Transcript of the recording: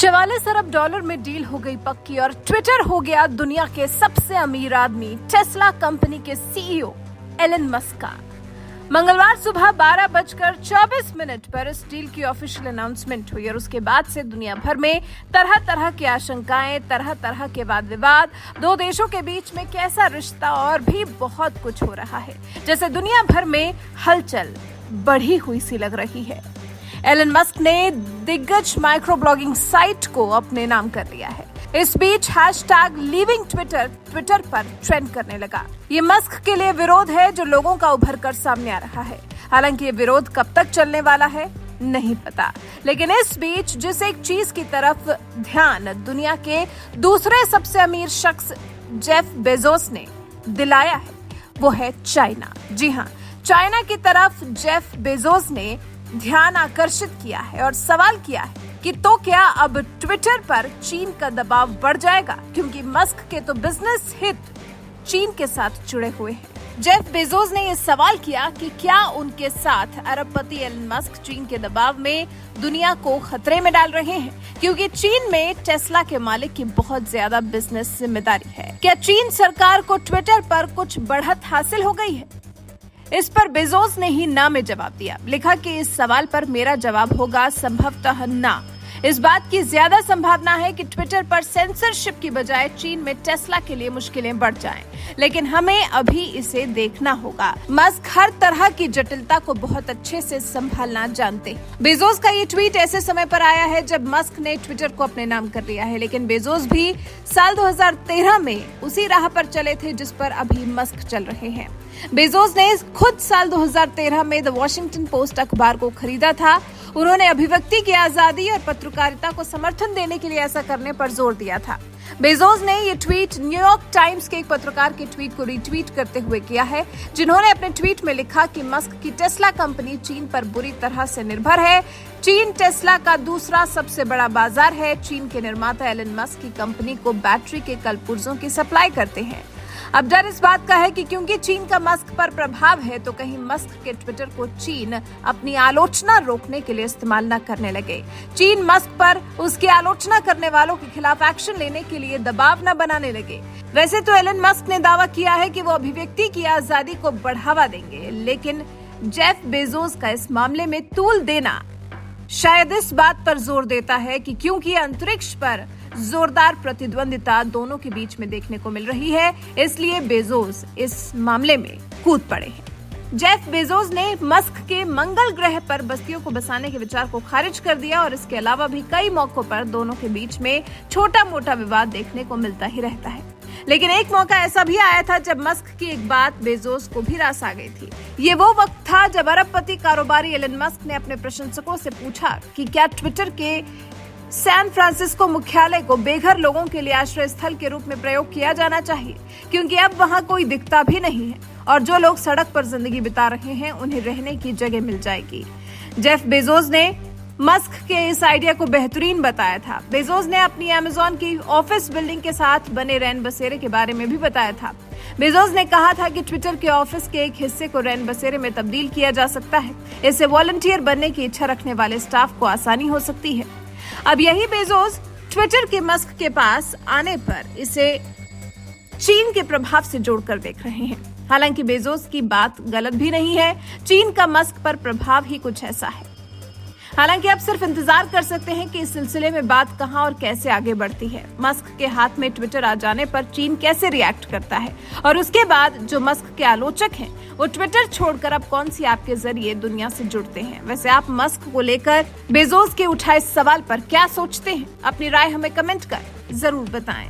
44 अरब dollar में deal हो गई पक्की और ट्विटर हो गया दुनिया के सबसे अमीर आदमी टेस्ला कंपनी के सीईओ एलन मस्क का। मंगलवार सुबह 12:24 पर इस डील की ऑफिशियल अनाउंसमेंट हुई और उसके बाद से दुनिया भर में तरह तरह की आशंकाएं, तरह तरह के वाद विवाद, दो देशों के बीच में कैसा रिश्ता और भी बहुत कुछ हो रहा है। जैसे दुनिया भर में हलचल बढ़ी हुई सी लग रही है। एलन मस्क ने दिग्गज माइक्रो ब्लॉगिंग साइट को अपने नाम कर लिया है। इस बीच #लीविंग ट्विटर पर ट्रेंड करने लगा। ये मस्क के लिए विरोध है जो लोगों का उभर कर सामने आ रहा है। हालांकि ये विरोध कब तक चलने वाला है नहीं पता, लेकिन इस बीच जिस एक चीज की तरफ ध्यान दुनिया के दूसरे सबसे अमीर शख्स जेफ बेजोस ने दिलाया है वो है चाइना। जी हाँ, चाइना की तरफ जेफ बेजोस ने ध्यान आकर्षित किया है और सवाल किया है कि तो क्या अब ट्विटर पर चीन का दबाव बढ़ जाएगा, क्योंकि मस्क के तो बिजनेस हित चीन के साथ जुड़े हुए हैं। जेफ बेजोस ने यह सवाल किया कि क्या उनके साथ अरबपति एलन मस्क चीन के दबाव में दुनिया को खतरे में डाल रहे हैं, क्योंकि चीन में टेस्ला के मालिक की बहुत ज्यादा बिजनेस जिम्मेदारी है। क्या चीन सरकार को ट्विटर पर कुछ बढ़त हासिल हो गई है? इस पर बेजोस ने ही ना में जवाब दिया। लिखा कि इस सवाल पर मेरा जवाब होगा संभवतः ना। इस बात की ज्यादा संभावना है कि ट्विटर पर सेंसरशिप की बजाय चीन में टेस्ला के लिए मुश्किलें बढ़ जाएं, लेकिन हमें अभी इसे देखना होगा। मस्क हर तरह की जटिलता को बहुत अच्छे से संभालना जानते हैं। बेजोस का ये ट्वीट ऐसे समय पर आया है जब मस्क ने ट्विटर को अपने नाम कर लिया है, लेकिन बेजोस भी साल 2013 में उसी राह पर चले थे जिस पर अभी मस्क चल रहे हैं। बेजोस ने खुद साल 2013 में द वॉशिंगटन पोस्ट अखबार को खरीदा था। उन्होंने अभिव्यक्ति की आजादी और पत्रकारिता को समर्थन देने के लिए ऐसा करने पर जोर दिया था। बेजोस ने ये ट्वीट न्यूयॉर्क टाइम्स के एक पत्रकार के ट्वीट को रीट्वीट करते हुए किया है, जिन्होंने अपने ट्वीट में लिखा कि मस्क की टेस्ला कंपनी चीन पर बुरी तरह से निर्भर है। चीन टेस्ला का दूसरा सबसे बड़ा बाजार है। चीन के निर्माता एलन मस्क की कंपनी को बैटरी के कल पुर्जों की सप्लाई करते हैं। अब डर इस बात का है कि क्योंकि चीन का मस्क पर प्रभाव है तो कहीं मस्क के ट्विटर को चीन अपनी आलोचना रोकने के लिए इस्तेमाल न करने लगे। चीन मस्क पर उसकी आलोचना करने वालों के खिलाफ एक्शन लेने के लिए दबाव न बनाने लगे। वैसे तो एलन मस्क ने दावा किया है कि वो अभिव्यक्ति की आजादी को बढ़ावा देंगे, लेकिन जेफ बेजोस का इस मामले में तूल देना शायद इस बात पर जोर देता है कि क्योंकि अंतरिक्ष पर जोरदार प्रतिद्वंदिता दोनों के बीच में देखने को मिल रही है, इसलिए बेजोस इस मामले में कूद पड़े हैं। जेफ बेजोस ने मस्क के मंगल ग्रह पर बस्तियों को बसाने के विचार को खारिज कर दिया और इसके अलावा भी कई मौकों पर दोनों के बीच में छोटा मोटा विवाद देखने को मिलता ही रहता है। लेकिन एक मौका ऐसा भी आया था जब मस्क की एक बात बेजोस को भी रास आ गई थी। ये वो वक्त था जब अरबपति कारोबारी एलन मस्क ने अपने प्रशंसकों से पूछा कि क्या ट्विटर के सैन फ्रांसिस्को मुख्यालय को बेघर लोगों के लिए आश्रय स्थल के रूप में प्रयोग किया जाना चाहिए, क्योंकि अब वहां कोई दिखता भी नहीं है और जो लोग सड़क पर जिंदगी बिता रहे हैं उन्हें रहने की जगह मिल जाएगी। जेफ बेजोस ने मस्क के इस आइडिया को बेहतरीन बताया था। बेजोस ने अपनी अमेज़न की ऑफिस बिल्डिंग के साथ बने रैन बसेरे के बारे में भी बताया था। बेजोस ने कहा था कि ट्विटर के ऑफिस के एक हिस्से को रैन बसेरे में तब्दील किया जा सकता है। इससे वॉलंटियर बनने की इच्छा रखने वाले स्टाफ को आसानी हो सकती है। अब यही बेजोस ट्विटर के मस्क के पास आने पर इसे चीन के प्रभाव से जोड़कर देख रहे हैं। हालांकि बेजोस की बात गलत भी नहीं है। चीन का मस्क पर प्रभाव ही कुछ ऐसा है। हालांकि अब सिर्फ इंतजार कर सकते हैं कि इस सिलसिले में बात कहां और कैसे आगे बढ़ती है। मस्क के हाथ में ट्विटर आ जाने पर चीन कैसे रिएक्ट करता है और उसके बाद जो मस्क के आलोचक हैं वो ट्विटर छोड़कर अब कौन सी ऐप के जरिए दुनिया से जुड़ते हैं। वैसे आप मस्क को लेकर बेजोस के उठाए सवाल पर क्या सोचते हैं? अपनी राय हमें कमेंट कर जरूर बताएं।